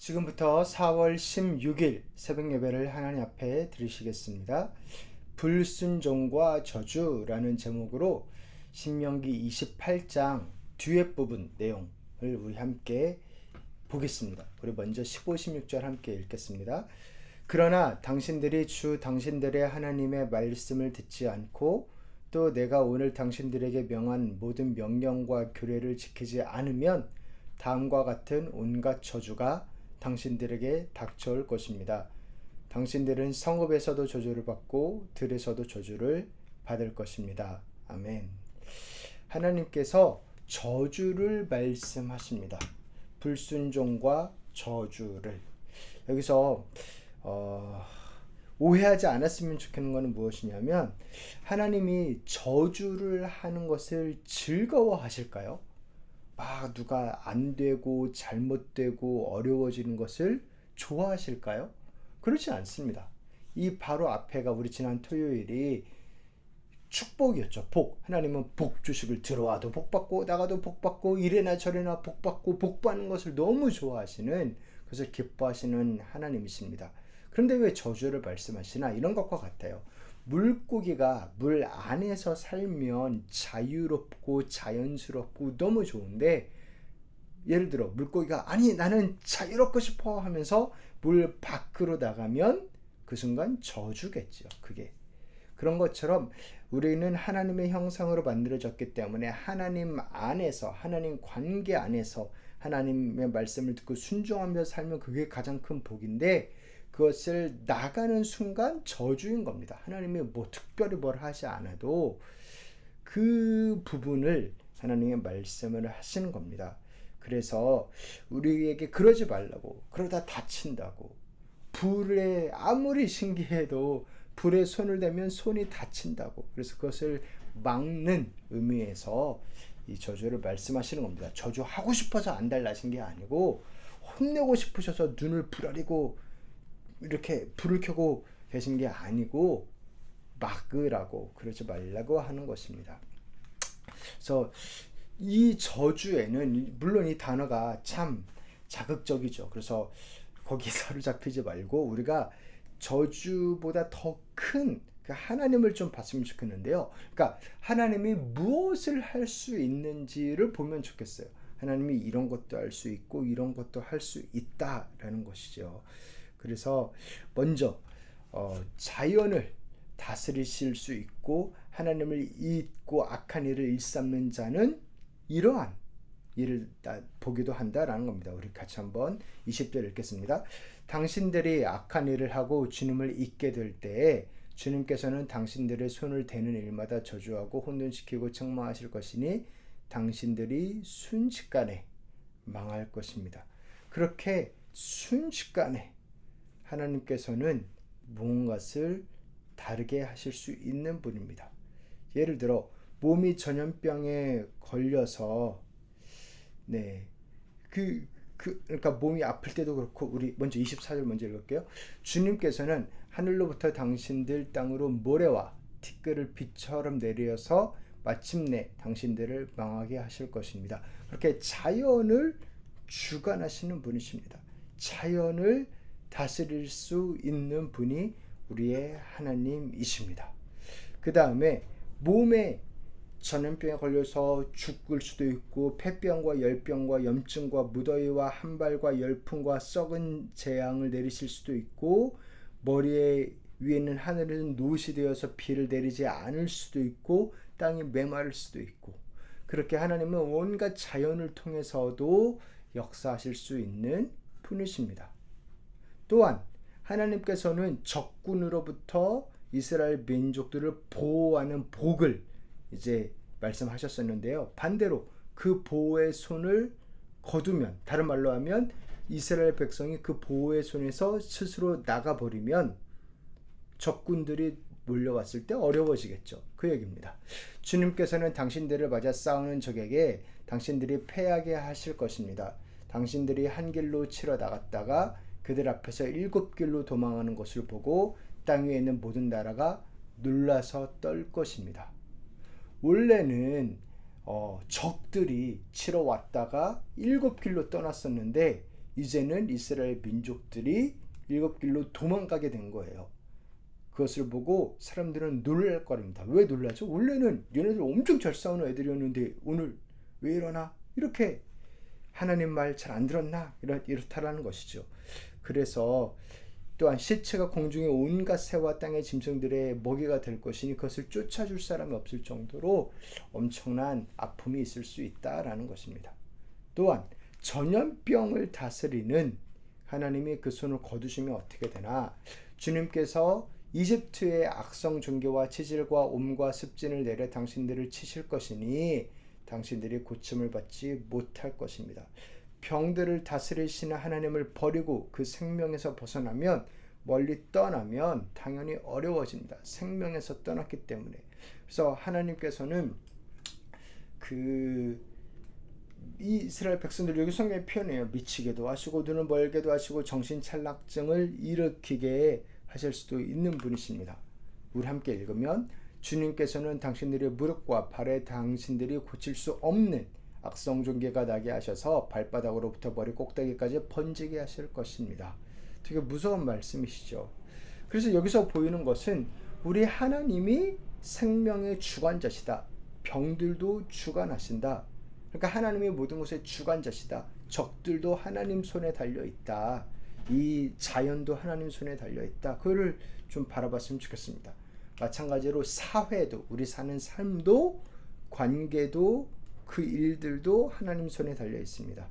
지금부터 4월 16일 새벽 예배를 하나님 앞에 드리시겠습니다. 불순종과 저주라는 제목으로 신명기 28장 뒤에 부분 내용을 우리 함께 보겠습니다. 우리 먼저 15, 16절 함께 읽겠습니다. 그러나 당신들이 주 당신들의 하나님의 말씀을 듣지 않고 또 내가 오늘 당신들에게 명한 모든 명령과 규례를 지키지 않으면 다음과 같은 온갖 저주가 당신들에게 닥쳐올 것입니다. 당신들은 성읍에서도 저주를 받고 들에서도 저주를 받을 것입니다. 아멘. 하나님께서 저주를 말씀하십니다. 불순종과 저주를. 여기서 오해하지 않았으면 좋겠는 것은 무엇이냐면 하나님이 저주를 하는 것을 즐거워하실까요? 누가 안 되고 잘못되고 어려워지는 것을 좋아하실까요? 그렇지 않습니다. 이 바로 앞에가 우리 지난 토요일이 축복이었죠. 복. 하나님은 복 주식을 들어와도 복 받고 나가도 복 받고 이래나 저래나 복 받고 복 받는 것을 너무 좋아하시는, 그것을 기뻐하시는 하나님이십니다. 그런데 왜 저주를 말씀하시나? 이런 것과 같아요. 물고기가 물 안에서 살면 자유롭고 자연스럽고 너무 좋은데, 예를 들어 물고기가 아니 나는 자유롭고 싶어 하면서 물 밖으로 나가면 그 순간 저주겠죠. 그게 그런 것처럼 우리는 하나님의 형상으로 만들어졌기 때문에 하나님 안에서, 하나님 관계 안에서 하나님의 말씀을 듣고 순종하며 살면 그게 가장 큰 복인데, 그것을 나가는 순간 저주인 겁니다. 하나님이 뭐 특별히 뭘 하지 않아도 그 부분을 하나님의 말씀을 하시는 겁니다. 그래서 우리에게 그러지 말라고, 그러다 다친다고, 불에 아무리 신기해도 불에 손을 대면 손이 다친다고, 그래서 그것을 막는 의미에서 이 저주를 말씀하시는 겁니다. 저주하고 싶어서 안 달라신 게 아니고 혼내고 싶으셔서 눈을 부라리고 이렇게 불을 켜고 계신 게 아니고 막으라고, 그러지 말라고 하는 것입니다. 그래서 이 저주에는 물론 이 단어가 참 자극적이죠. 그래서 거기에 사로잡히지 말고 우리가 저주보다 더 큰 하나님을 좀 봤으면 좋겠는데요. 그러니까 하나님이 무엇을 할 수 있는지를 보면 좋겠어요. 하나님이 이런 것도 할 수 있고 이런 것도 할 수 있다라는 것이죠. 그래서 먼저 자연을 다스리실 수 있고 하나님을 잊고 악한 일을 일삼는 자는 이러한 일을 보기도 한다라는 겁니다. 우리 같이 한번 20절 읽겠습니다. 당신들이 악한 일을 하고 주님을 잊게 될 때에 주님께서는 당신들의 손을 대는 일마다 저주하고 혼돈시키고 책망하실 것이니 당신들이 순식간에 망할 것입니다. 그렇게 순식간에 하나님께서는 무엇을 다르게 하실 수 있는 분입니다. 예를 들어 몸이 전염병에 걸려서 그러니까 몸이 아플 때도 그렇고, 우리 먼저 24절 먼저 읽을게요. 주님께서는 하늘로부터 당신들 땅으로 모래와 티끌을 비처럼 내려서 마침내 당신들을 망하게 하실 것입니다. 그렇게 자연을 주관하시는 분이십니다. 자연을 다스릴 수 있는 분이 우리의 하나님이십니다. 그 다음에 몸에 전염병에 걸려서 죽을 수도 있고, 폐병과 열병과 염증과 무더위와 한발과 열풍과 썩은 재앙을 내리실 수도 있고, 머리에 위에는 하늘은 노시 되어서 비를 내리지 않을 수도 있고, 땅이 메마를 수도 있고, 그렇게 하나님은 온갖 자연을 통해서도 역사하실 수 있는 분이십니다. 또한 하나님께서는 적군으로부터 이스라엘 민족들을 보호하는 복을 이제 말씀하셨었는데요. 반대로 그 보호의 손을 거두면, 다른 말로 하면 이스라엘 백성이 그 보호의 손에서 스스로 나가버리면 적군들이 몰려왔을 때 어려워지겠죠. 그 얘기입니다. 주님께서는 당신들을 맞아 싸우는 적에게 당신들이 패하게 하실 것입니다. 당신들이 한 길로 치러 나갔다가 그들 앞에서 7길로 도망하는 것을 보고 땅 위에 있는 모든 나라가 놀라서 떨 것입니다. 원래는 적들이 치러 왔다가 7길로 떠났었는데 이제는 이스라엘 민족들이 일곱 길로 도망가게 된 거예요. 그것을 보고 사람들은 놀랄 거랍니다. 왜 놀라죠? 원래는 얘네들 엄청 잘 싸우는 애들이었는데 오늘 왜 이러나? 이렇게 하나님 말 잘 안 들었나? 이렇다라는 것이죠. 그래서 또한 시체가 공중에 온갖 새와 땅의 짐승들의 먹이가 될 것이니 그것을 쫓아줄 사람이 없을 정도로 엄청난 아픔이 있을 수 있다라는 것입니다. 또한 전염병을 다스리는 하나님이 그 손을 거두시면 어떻게 되나? 주님께서 이집트의 악성 종교와 치질과 옴과 습진을 내려 당신들을 치실 것이니 당신들이 고침을 받지 못할 것입니다. 병들을 다스리시는 하나님을 버리고 그 생명에서 벗어나면, 멀리 떠나면 당연히 어려워집니다. 생명에서 떠났기 때문에. 그래서 하나님께서는 이스라엘 백성들, 여기 성경에 표현해요. 미치게도 하시고 눈을 멀게도 하시고 정신찬락증을 일으키게 하실 수도 있는 분이십니다. 우리 함께 읽으면, 주님께서는 당신들의 무릎과 발에 당신들이 고칠 수 없는 악성 종괴가 나게 하셔서 발바닥으로부터 머리 꼭대기까지 번지게 하실 것입니다. 되게 무서운 말씀이시죠. 그래서 여기서 보이는 것은 우리 하나님이 생명의 주관자시다. 병들도 주관하신다. 그러니까 하나님이 모든 것의 주관자시다. 적들도 하나님 손에 달려있다. 이 자연도 하나님 손에 달려있다. 그거를 좀 바라봤으면 좋겠습니다. 마찬가지로 사회도, 우리 사는 삶도, 관계도, 그 일들도 하나님 손에 달려 있습니다.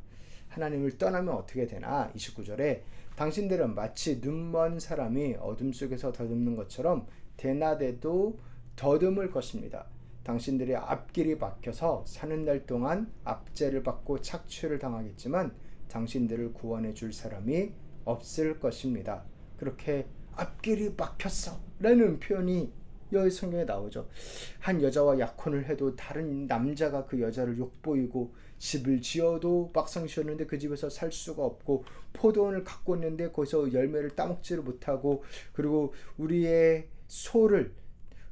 하나님을 떠나면 어떻게 되나? 29절에 당신들은 마치 눈먼 사람이 어둠 속에서 더듬는 것처럼 대낮에도 더듬을 것입니다. 당신들의 앞길이 막혀서 사는 날 동안 압제를 받고 착취를 당하겠지만 당신들을 구원해 줄 사람이 없을 것입니다. 그렇게 앞길이 막혔어 라는 표현이 여기 성경에 나오죠. 한 여자와 약혼을 해도 다른 남자가 그 여자를 욕보이고, 집을 지어도 막상 지었는데 그 집에서 살 수가 없고, 포도원을 갖고 있는데 거기서 열매를 따먹지를 못하고, 그리고 우리의 소를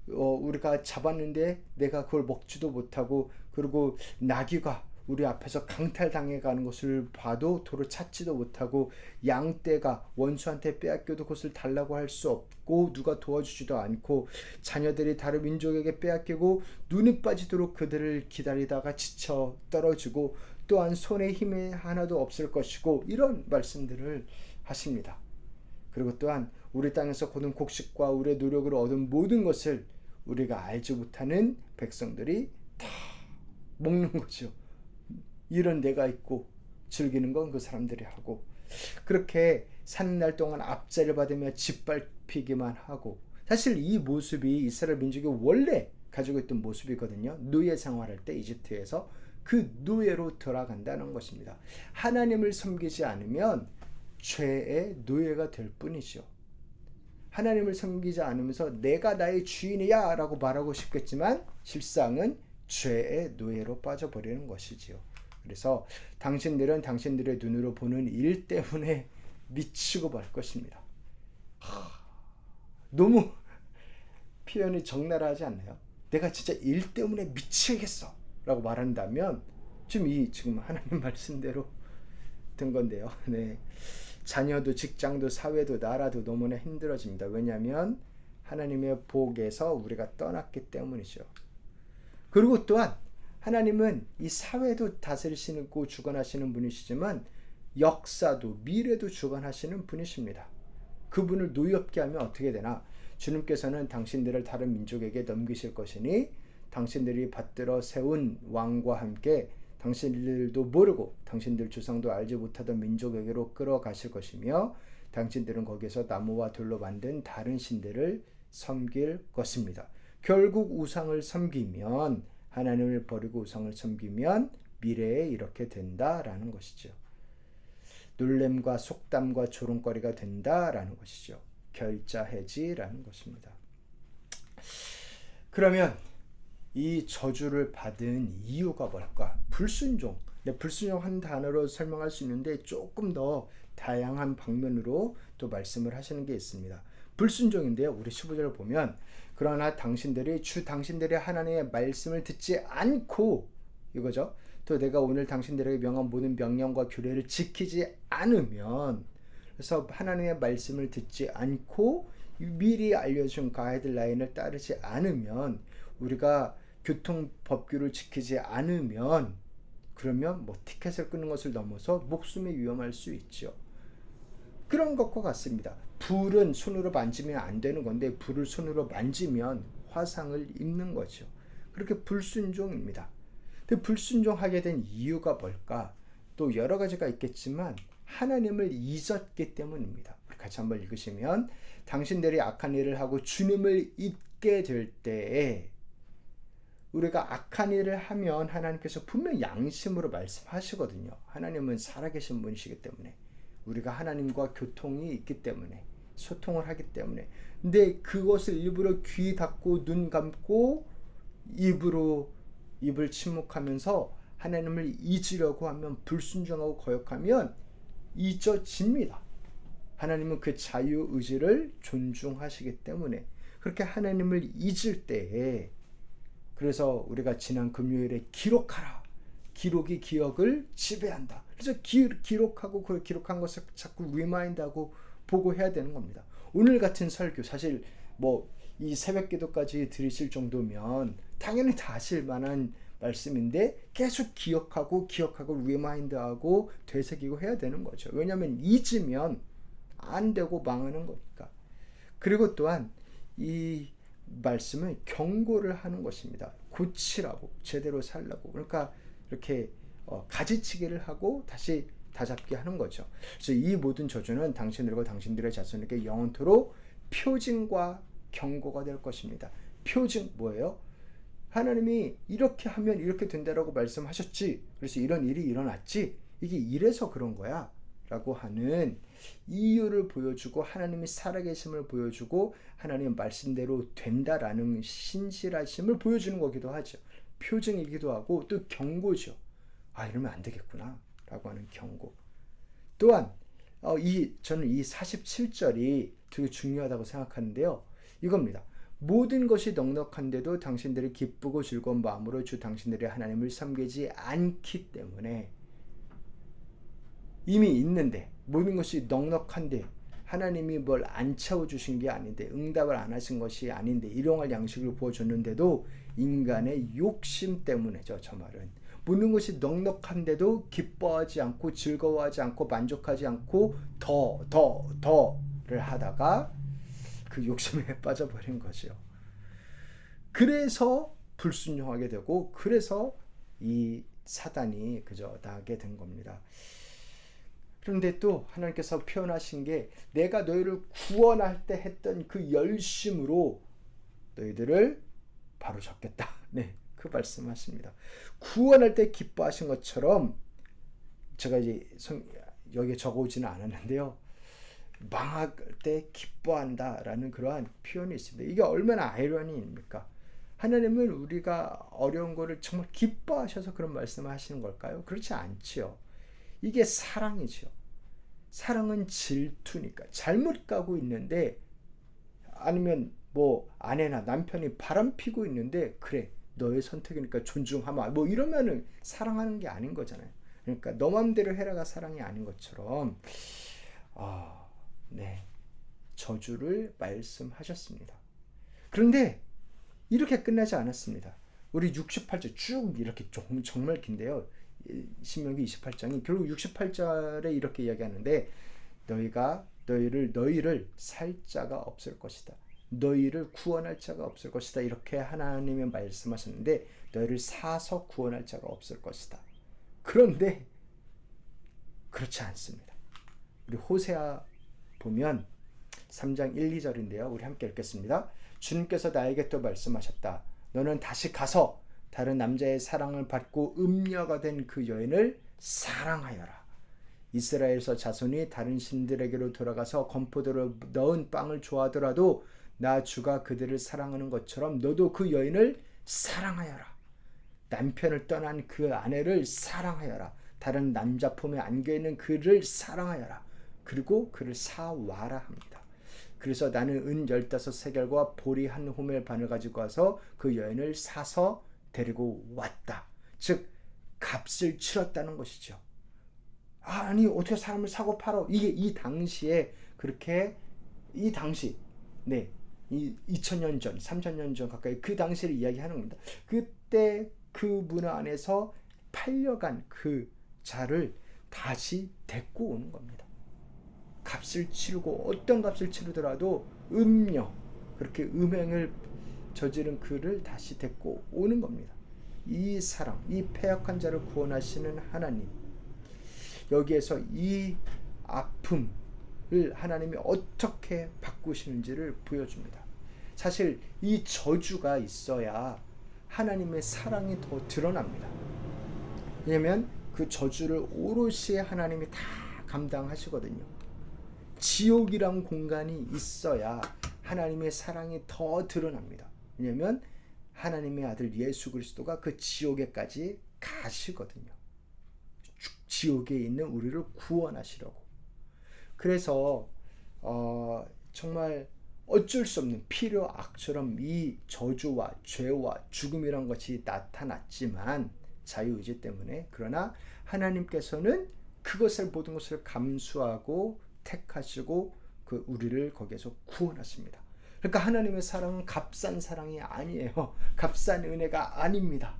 우리가 잡았는데 내가 그걸 먹지도 못하고, 그리고 나귀가 우리 앞에서 강탈당해 가는 것을 봐도 도로 찾지도 못하고, 양떼가 원수한테 빼앗겨도 그것을 달라고 할 수 없고 누가 도와주지도 않고, 자녀들이 다른 민족에게 빼앗기고 눈이 빠지도록 그들을 기다리다가 지쳐 떨어지고, 또한 손에 힘이 하나도 없을 것이고, 이런 말씀들을 하십니다. 그리고 또한 우리 땅에서 거둔 곡식과 우리의 노력으로 얻은 모든 것을 우리가 알지 못하는 백성들이 다 먹는 거죠. 이런 데가 있고 즐기는 건 그 사람들이 하고, 그렇게 사는 날 동안 압제를 받으며 짓밟히기만 하고, 사실 이 모습이 이스라엘 민족이 원래 가지고 있던 모습이거든요. 노예 생활할 때 이집트에서 그 노예로 돌아간다는 것입니다. 하나님을 섬기지 않으면 죄의 노예가 될 뿐이죠. 하나님을 섬기지 않으면서 내가 나의 주인이야 라고 말하고 싶겠지만 실상은 죄의 노예로 빠져버리는 것이지요. 그래서 당신들은 당신들의 눈으로 보는 일 때문에 미치고 말 것입니다. 너무 표현이 적나라하지 않나요? 내가 진짜 일 때문에 미치겠어 라고 말한다면 지금 하나님 말씀대로 된 건데요. 네. 자녀도 직장도 사회도 나라도 너무나 힘들어집니다. 왜냐하면 하나님의 복에서 우리가 떠났기 때문이죠. 그리고 또한 하나님은 이 사회도 다스리시고 주관하시는 분이시지만 역사도 미래도 주관하시는 분이십니다. 그분을 노엽게 하면 어떻게 되나? 주님께서는 당신들을 다른 민족에게 넘기실 것이니 당신들이 받들어 세운 왕과 함께 당신들도 모르고 당신들 조상도 알지 못하던 민족에게로 끌어가실 것이며, 당신들은 거기서 나무와 돌로 만든 다른 신들을 섬길 것입니다. 결국 우상을 섬기면, 하나님을 버리고 우상을 섬기면 미래에 이렇게 된다라는 것이죠. 놀램과 속담과 조롱거리가 된다라는 것이죠. 결자해지라는 것입니다. 그러면 이 저주를 받은 이유가 뭘까? 불순종. 불순종한 단어로 설명할 수 있는데 조금 더 다양한 방면으로 또 말씀을 하시는 게 있습니다. 불순종인데요. 우리 15절을 보면, 그러나 당신들이 당신들의 하나님의 말씀을 듣지 않고, 이거죠. 또 내가 오늘 당신들에게 명한 모든 명령과 규례를 지키지 않으면, 그래서 하나님의 말씀을 듣지 않고 미리 알려준 가이드라인을 따르지 않으면, 우리가 교통 법규를 지키지 않으면, 그러면 뭐 티켓을 끊는 것을 넘어서 목숨이 위험할 수 있죠. 그런 것과 같습니다. 불은 손으로 만지면 안 되는 건데 불을 손으로 만지면 화상을 입는 거죠. 그렇게 불순종입니다. 근데 불순종하게 된 이유가 뭘까? 또 여러 가지가 있겠지만 하나님을 잊었기 때문입니다. 우리 같이 한번 읽으시면, 당신들이 악한 일을 하고 주님을 잊게 될 때에, 우리가 악한 일을 하면 하나님께서 분명 양심으로 말씀하시거든요. 하나님은 살아계신 분이시기 때문에, 우리가 하나님과 교통이 있기 때문에, 소통을 하기 때문에. 근데 그것을 일부러 귀 닫고 눈 감고 입을 침묵하면서 하나님을 잊으려고 하면, 불순종하고 거역하면 잊어집니다. 하나님은 그 자유의지를 존중하시기 때문에. 그렇게 하나님을 잊을 때에, 그래서 우리가 지난 금요일에 기록하라. 기록이 기억을 지배한다. 그래서 기록하고 그 기록한 것을 자꾸 리마인드하고 보고 해야 되는 겁니다. 오늘 같은 설교, 사실 뭐 이 새벽 기도까지 들으실 정도면 당연히 다 아실 만한 말씀인데, 계속 기억하고 리마인드하고 되새기고 해야 되는 거죠. 왜냐하면 잊으면 안 되고 망하는 거니까. 그리고 또한 이 말씀은 경고를 하는 것입니다. 고치라고, 제대로 살라고. 그러니까 이렇게 가지치기를 하고 다시 다잡게 하는 거죠. 그래서 이 모든 저주는 당신들과 당신들의 자손에게 영원토록 표징과 경고가 될 것입니다. 표징 뭐예요? 하나님이 이렇게 하면 이렇게 된다라고 말씀하셨지. 그래서 이런 일이 일어났지. 이게 이래서 그런 거야 라고 하는 이유를 보여주고, 하나님이 살아계심을 보여주고, 하나님의 말씀대로 된다라는 신실하심을 보여주는 거기도 하죠. 표징이기도 하고 또 경고죠. 아, 이러면 안 되겠구나 라고 하는 경고. 또한 저는 이 47절이 되게 중요하다고 생각하는데요. 이겁니다. 모든 것이 넉넉한데도 당신들이 기쁘고 즐거운 마음으로 주 당신들의 하나님을 섬기지 않기 때문에, 이미 있는데 모든 것이 넉넉한데 하나님이 뭘 안 채워주신 게 아닌데, 응답을 안 하신 것이 아닌데, 일용할 양식을 부어줬는데도 인간의 욕심 때문에죠. 저 말은 모든 것이 넉넉한데도 기뻐하지 않고 즐거워하지 않고 만족하지 않고 더를 하다가 그 욕심에 빠져버린 거죠. 그래서 불순종하게 되고, 그래서 이 사단이 그저 나게 된 겁니다. 그런데 또 하나님께서 표현하신 게, 내가 너희를 구원할 때 했던 그 열심으로 너희들을 바로 잡겠다. 네, 그 말씀하십니다. 구원할 때 기뻐하신 것처럼, 제가 이제 여기에 적어오지는 않았는데요, 망할 때 기뻐한다라는 그러한 표현이 있습니다. 이게 얼마나 아이러니입니까? 하나님은 우리가 어려운 거를 정말 기뻐하셔서 그런 말씀을 하시는 걸까요? 그렇지 않지요. 이게 사랑이죠. 사랑은 질투니까. 잘못 가고 있는데, 아니면 뭐 아내나 남편이 바람 피고 있는데, 그래 너의 선택이니까 존중하마, 뭐 이러면은 사랑하는 게 아닌 거잖아요. 그러니까 너 맘대로 해라가 사랑이 아닌 것처럼, 네, 저주를 말씀하셨습니다. 그런데 이렇게 끝나지 않았습니다. 우리 68절 쭉 이렇게 정말 긴데요. 신명기 28장이 결국 68절에 이렇게 이야기하는데, 너희를 살 자가 없을 것이다. 너희를 구원할 자가 없을 것이다. 이렇게 하나님이 말씀하셨는데, 너희를 사서 구원할 자가 없을 것이다. 그런데 그렇지 않습니다. 우리 호세아 보면 3장 1, 2절인데요. 우리 함께 읽겠습니다. 주님께서 나에게 또 말씀하셨다. 너는 다시 가서 다른 남자의 사랑을 받고 음녀가 된 그 여인을 사랑하여라. 이스라엘에서 자손이 다른 신들에게로 돌아가서 건포도를 넣은 빵을 좋아하더라도 나 주가 그들을 사랑하는 것처럼 너도 그 여인을 사랑하여라. 남편을 떠난 그 아내를 사랑하여라. 다른 남자 품에 안겨있는 그를 사랑하여라. 그리고 그를 사와라 합니다. 그래서 나는 은 15세겔과 보리 한 호멜 반을 가지고 와서 그 여인을 사서 데리고 왔다. 즉 값을 치렀다는 것이죠. 아니 어떻게 사람을 사고 팔어? 이게 이 당시에 그렇게 이 당시 이 2000년 전, 3000년 전 가까이 그 당시를 이야기하는 겁니다. 그때 그 문화 안에서 팔려간 그 자를 다시 데리고 오는 겁니다. 값을 치르고 어떤 값을 치르더라도 그렇게 음행을 저지른 그를 다시 데리고 오는 겁니다. 이 사랑, 이 패역한 자를 구원하시는 하나님, 여기에서 이 아픔을 하나님이 어떻게 바꾸시는지를 보여줍니다. 사실 이 저주가 있어야 하나님의 사랑이 더 드러납니다. 왜냐하면 그 저주를 오롯이 하나님이 다 감당하시거든요. 지옥이란 공간이 있어야 하나님의 사랑이 더 드러납니다. 왜냐하면 하나님의 아들 예수 그리스도가 그 지옥에까지 가시거든요. 지옥에 있는 우리를 구원하시려고. 그래서 정말 어쩔 수 없는 필요악처럼 이 저주와 죄와 죽음이란 것이 나타났지만 자유의지 때문에, 그러나 하나님께서는 그것을 모든 것을 감수하고 택하시고 그 우리를 거기에서 구원하십니다. 그러니까 하나님의 사랑은 값싼 사랑이 아니에요. 값싼 은혜가 아닙니다.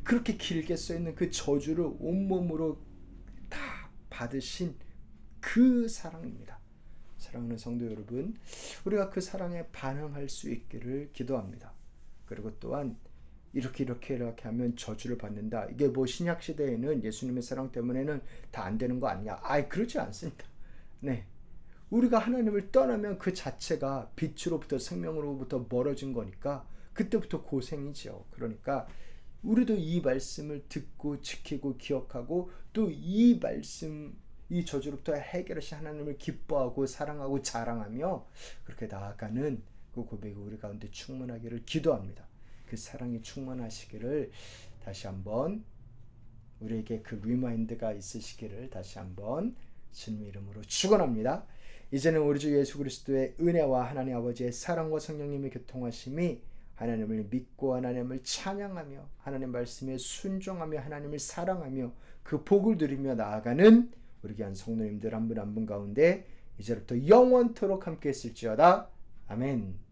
그렇게 길게 써있는 그 저주를 온몸으로 다 받으신 그 사랑입니다. 사랑하는 성도 여러분, 우리가 그 사랑에 반응할 수 있기를 기도합니다. 그리고 또한 이렇게 하면 저주를 받는다. 이게 뭐 신약 시대에는 예수님의 사랑 때문에는 다 안 되는 거 아니냐? 그렇지 않습니다. 우리가 하나님을 떠나면 그 자체가 빛으로부터 생명으로부터 멀어진 거니까 그때부터 고생이죠. 그러니까 우리도 이 말씀을 듣고 지키고 기억하고 또 이 말씀, 이 저주로부터 해결하신 하나님을 기뻐하고 사랑하고 자랑하며 그렇게 나아가는 그 고백이 우리 가운데 충만하기를 기도합니다. 그 사랑이 충만하시기를 다시 한번 우리에게 그 리마인드가 있으시기를 다시 한번 주님의 이름으로 축원합니다. 이제는 우리 주 예수 그리스도의 은혜와 하나님 아버지의 사랑과 성령님의 교통하심이 하나님을 믿고 하나님을 찬양하며 하나님 말씀에 순종하며 하나님을 사랑하며 그 복을 누리며 나아가는 우리 귀한 성도님들 한 분 한 분 가운데 이제부터 영원토록 함께 했을지어다. 아멘.